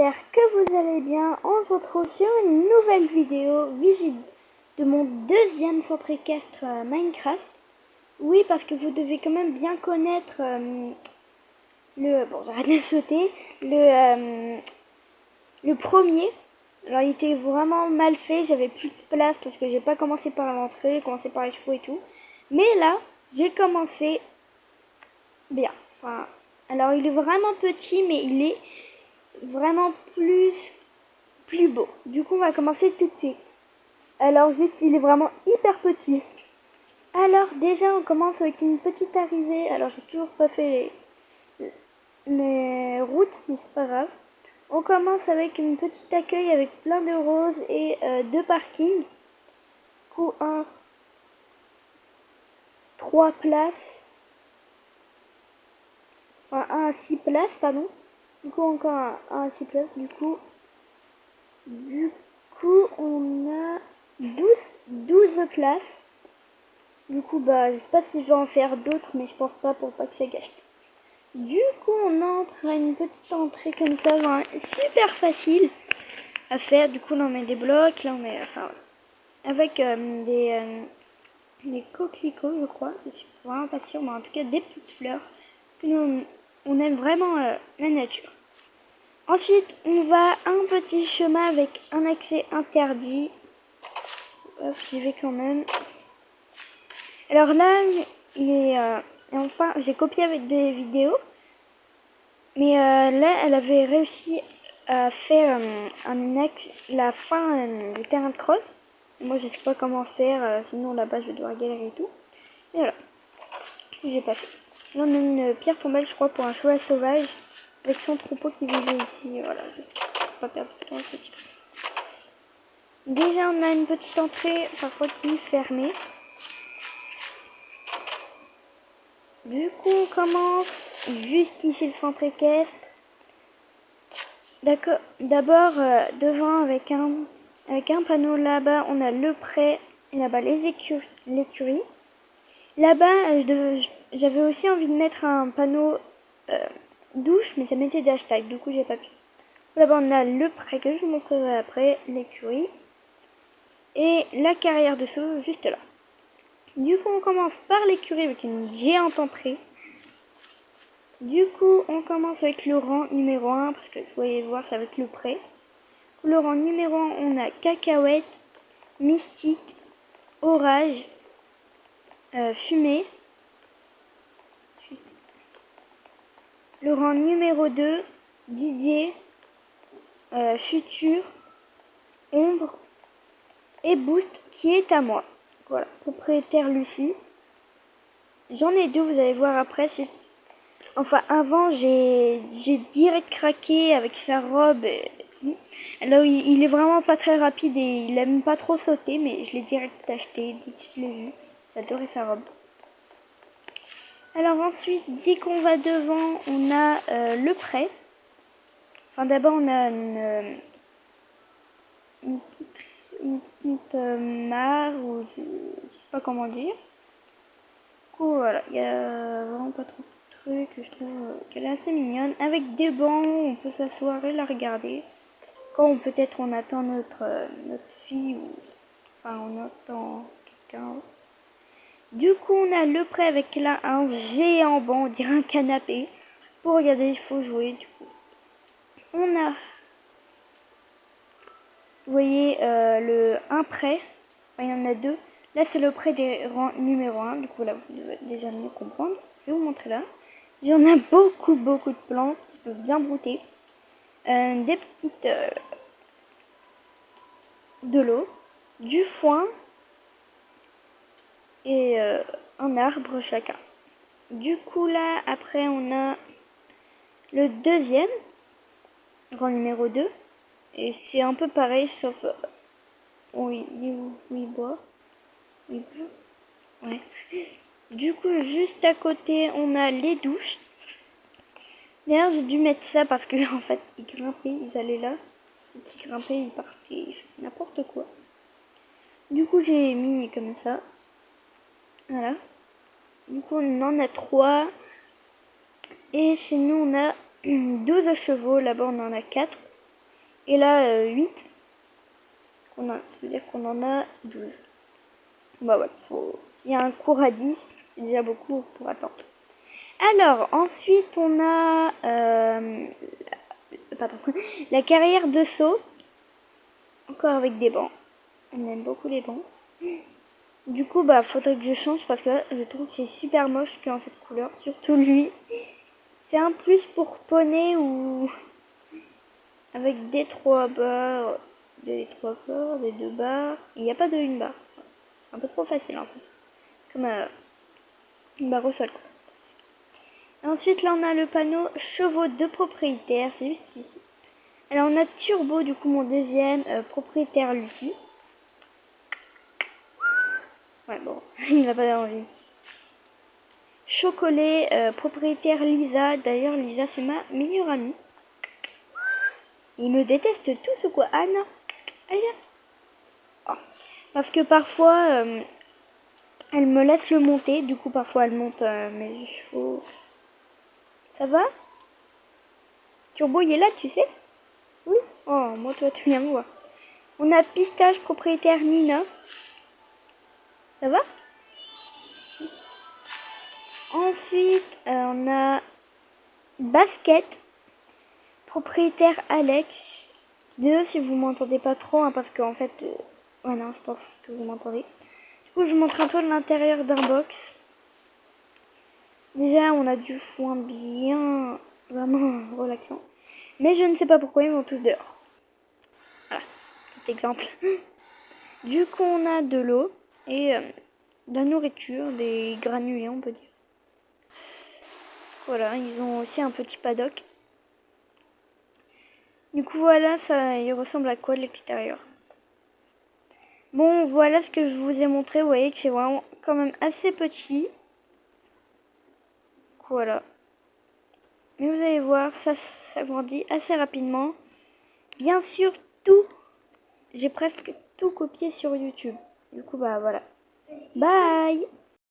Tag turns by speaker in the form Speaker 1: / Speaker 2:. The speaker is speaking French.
Speaker 1: J'espère que vous allez bien. On se retrouve sur une nouvelle vidéo visite de mon deuxième centre équestre Minecraft. Oui, parce que vous devez quand même bien connaître bon, j'arrête de sauter. Le premier. Alors il était vraiment mal fait, j'avais plus de place parce que j'ai pas commencé par l'entrée, j'ai commencé par les chevaux et tout. Mais là, j'ai commencé bien. Enfin, alors il est vraiment petit, mais il est vraiment plus beau. Du coup, on va commencer tout de suite. Alors, juste, il est vraiment hyper petit. Alors, déjà, on commence avec une petite arrivée. Alors, j'ai toujours pas fait les routes, mais c'est pas grave. On commence avec une petite accueil avec plein de roses et deux parkings. Du coup, 3 places. Enfin, un à 6 places, pardon. Du coup, encore un à 6 places. Du coup, on a 12 places. Du coup, bah, je sais pas si je vais en faire d'autres, mais je pense pas pour pas que ça gâche. Du coup, on entre à une petite entrée comme ça, genre, super facile à faire. Du coup, là, on met des blocs, là, on met, enfin, avec des coquelicots, je crois. Je suis vraiment pas sûre, mais en tout cas, des petites fleurs. Que nous, on aime vraiment la nature. Ensuite, on va un petit chemin avec un accès interdit. Hop, j'y vais quand même. Alors là, enfin, j'ai copié avec des vidéos. Mais là, elle avait réussi à faire la fin du terrain de cross. Moi, je sais pas comment faire, sinon là-bas, je vais devoir galérer et tout. Et voilà, j'ai pas fait. Là, on a une pierre tombale, je crois, pour un cheval sauvage, avec son troupeau qui vivait ici. Voilà, je vais pas perdre de temps, petit peu. Déjà, on a une petite entrée, parfois qui est fermée. Du coup, on commence juste ici le centre équestre. D'accord. D'abord, devant avec un panneau là-bas, on a le prêt et là-bas l'écurie. Là-bas, j'avais aussi envie de mettre un panneau douche, mais ça mettait des hashtags, du coup j'ai pas pu. Là-bas, on a le prêt que je vous montrerai après, l'écurie et la carrière dessous, juste là. Du coup, on commence par l'écurie avec une géante entrée. Du coup, on commence avec le rang numéro 1, parce que vous voyez voir, ça va être le prêt. Le rang numéro 1, on a Cacahuète, Mystique, Orage, Fumée. Le rang numéro 2, Didier, Futur, Ombre et Boost qui est à moi. Voilà, propriétaire Lucie. J'en ai deux, vous allez voir après. Enfin, avant, j'ai direct craqué avec sa robe. Alors, il est vraiment pas très rapide et il aime pas trop sauter, mais je l'ai direct acheté dès que je l'ai vu. J'adorais sa robe. Alors ensuite, dès qu'on va devant, on a le prêt. Enfin, d'abord, on a une petite mare, ou je sais pas comment dire. Du coup, voilà, il y a vraiment pas trop de trucs. Je trouve qu'elle est assez mignonne. Avec des bancs, on peut s'asseoir et la regarder. Quand peut-être on attend notre fille, ou enfin, on attend quelqu'un. Du coup, on a le prêt avec là un géant banc, on dirait un canapé. Pour regarder, il faut jouer. Du coup, on a, vous voyez, le 1 prêt. Enfin, il y en a deux. Là, c'est le prêt des rangs numéro 1. Du coup, là, vous devez déjà mieux comprendre. Je vais vous montrer là. Il y en a beaucoup de plantes qui peuvent bien brouter. Des petites... de l'eau, du foin et un arbre chacun. Du coup, là, après, on a le deuxième, rang numéro 2. Et c'est un peu pareil, sauf... oui, il boit. Oui, ouais. Du coup, juste à côté, on a les douches. D'ailleurs, j'ai dû mettre ça parce que en fait, ils grimpaient, ils allaient là. Ils grimpaient, ils partaient, n'importe quoi. Du coup, j'ai mis comme ça. Voilà. Du coup, on en a 3. Et chez nous, on a 12 chevaux. Là-bas, on en a 4. Et là, 8. Ça veut dire qu'on en a 12. Bah ouais, s'il y a un cours à 10, c'est déjà beaucoup pour attendre. Alors, ensuite, on a pardon, la carrière de saut. Encore avec des bancs. On aime beaucoup les bancs. Du coup, bah, faudrait que je change parce que je trouve que c'est super moche qu'en cette couleur. Surtout lui. C'est un plus pour poney ou avec des 3 barres, des 3 barres, des 2 barres. Il n'y a pas de 1 barre. C'est un peu trop facile en fait. Comme une barre au sol. Ensuite, là, on a le panneau chevaux de propriétaire. C'est juste ici. Alors, on a Turbo, du coup, mon deuxième propriétaire, Lucie. Ouais, bon, il n'a pas envie. Chocolat, propriétaire Lisa. D'ailleurs, Lisa, c'est ma meilleure amie. Ils me détestent tous ou quoi? Ah non. Allez là. Oh. Parce que parfois, elle me laisse le monter. Du coup, parfois, elle monte mes chevaux. Ça va? Turbo, il est là, tu sais? Oui. Oh, moi, toi, tu viens me voir. On a Pistache, propriétaire Nina. Ça va? Ensuite, on a Basket, propriétaire Alex. Désolé si vous m'entendez pas trop, hein, parce qu'en fait, ouais, non, je pense que vous m'entendez. Du coup, je vous montre un peu l'intérieur d'un box. Déjà, on a du foin bien, vraiment relaxant. Mais je ne sais pas pourquoi ils vont tous dehors. Voilà, petit exemple. Du coup, on a de l'eau et de la nourriture, des granulés, on peut dire. Voilà, ils ont aussi un petit paddock. Du coup, voilà, ça, il ressemble à quoi de l'extérieur? Bon, voilà ce que je vous ai montré. Vous voyez que c'est vraiment quand même assez petit. Voilà. Mais vous allez voir, ça grandit assez rapidement. Bien sûr, j'ai presque tout copié sur YouTube. Du coup, bah voilà. Bye!